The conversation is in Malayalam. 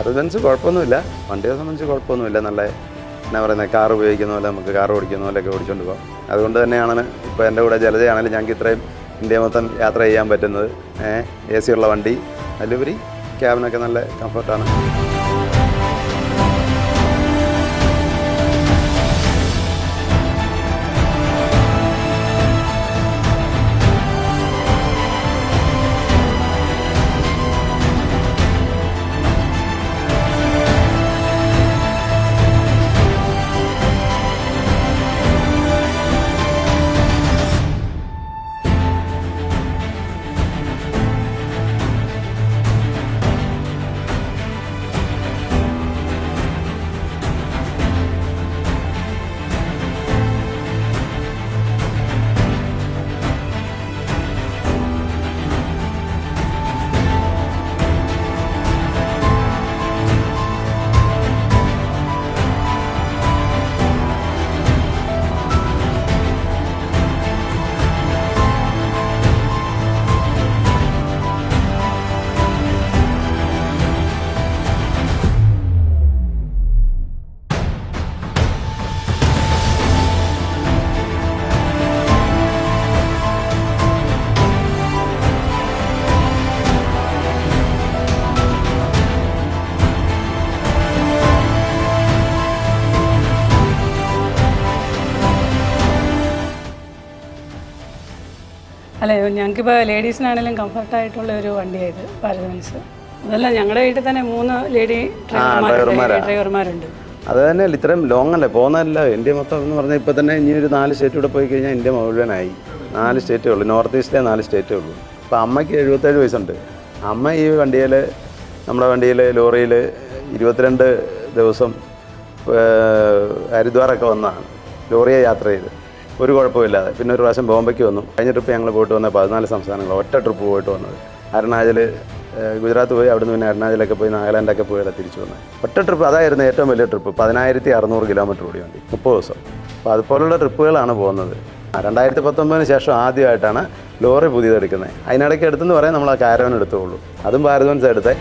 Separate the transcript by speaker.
Speaker 1: ഭാരത് ബെൻസ് കുഴപ്പമൊന്നുമില്ല, വണ്ടിയെ സംബന്ധിച്ച് കുഴപ്പമൊന്നുമില്ല. നല്ല എന്നാ പറയുന്നത്, കാർ ഉപയോഗിക്കുന്ന പോലെ നമുക്ക് കാർ ഓടിക്കുന്ന പോലെയൊക്കെ ഓടിച്ചുകൊണ്ട് പോകാം. അതുകൊണ്ട് തന്നെയാണ് ഇപ്പോൾ എൻ്റെ കൂടെ ജലജയാണെങ്കിലും ഞങ്ങൾക്ക് ഇത്രയും ഇന്ത്യ മൊത്തം യാത്ര ചെയ്യാൻ പറ്റുന്നത്. AC ഉള്ള വണ്ടി, അതിലുപരി ക്യാബിനൊക്കെ നല്ല കംഫർട്ടാണ്.
Speaker 2: അല്ല, ഞങ്ങൾക്കിപ്പോൾ ലേഡീസിനാണെങ്കിലും കംഫർട്ടായിട്ടുള്ള ഒരു വണ്ടിയായത് ഭാരത് ബെൻസ്. അതല്ല, ഞങ്ങളുടെ വീട്ടിൽ തന്നെ 3 ലേഡി ഡ്രൈവർമാരുണ്ട്.
Speaker 1: അത് തന്നെ ഇത്രയും ലോങ് അല്ലേ പോകുന്നതല്ല. ഇന്ത്യ മൊത്തം എന്ന് പറഞ്ഞാൽ ഇപ്പോൾ തന്നെ ഇനി ഒരു 4 സ്റ്റേറ്റ് കൂടെ പോയി കഴിഞ്ഞാൽ ഇന്ത്യ മുഴുവനായി. 4 സ്റ്റേറ്റേ ഉള്ളൂ, നോർത്ത് ഈസ്റ്റിലെ 4 സ്റ്റേറ്റേ ഉള്ളൂ. ഇപ്പോൾ അമ്മയ്ക്ക് 77 വയസ്സുണ്ട്. അമ്മ ഈ വണ്ടിയിൽ, നമ്മുടെ വണ്ടിയിൽ ലോറിയിൽ 22 ദിവസം ഹരിദ്വാറൊക്കെ വന്നതാണ് ലോറിയെ യാത്ര ചെയ്ത്, ഒരു കുഴപ്പമില്ലാതെ. പിന്നെ ഒരു പ്രാവശ്യം ബോംബെക്ക് വന്നു. കഴിഞ്ഞ ട്രിപ്പ് ഞങ്ങൾ പോയിട്ട് വന്നത് 14 സംസ്ഥാനങ്ങൾ, ഒറ്റ ട്രിപ്പ് പോയിട്ട് വന്നത്. അരുണാചൽ, ഗുജറാത്ത് പോയി, അവിടുന്ന് പിന്നെ അരുണാചലൊക്കെ പോയി, നാഗാലാൻഡൊക്കെ പോയി തിരിച്ചു വന്നത്. ഒറ്റ ട്രിപ്പ് അതായിരുന്നു ഏറ്റവും വലിയ ട്രിപ്പ്. 10,600 കിലോമീറ്റർ ഓടി വണ്ടി, 30 ദിവസം. അപ്പോൾ അതുപോലുള്ള ട്രിപ്പുകളാണ് പോകുന്നത്. 2019 ശേഷം ആദ്യമായിട്ടാണ് ലോറി പുതിയതെടുക്കുന്നത്. അതിനിടയ്ക്ക് എടുത്തെന്ന് പറയാൻ നമ്മൾ ആ കാരവൻ എടുത്തുള്ളൂ. അതും ഭാരത് ബെൻസ് എടുത്തേ.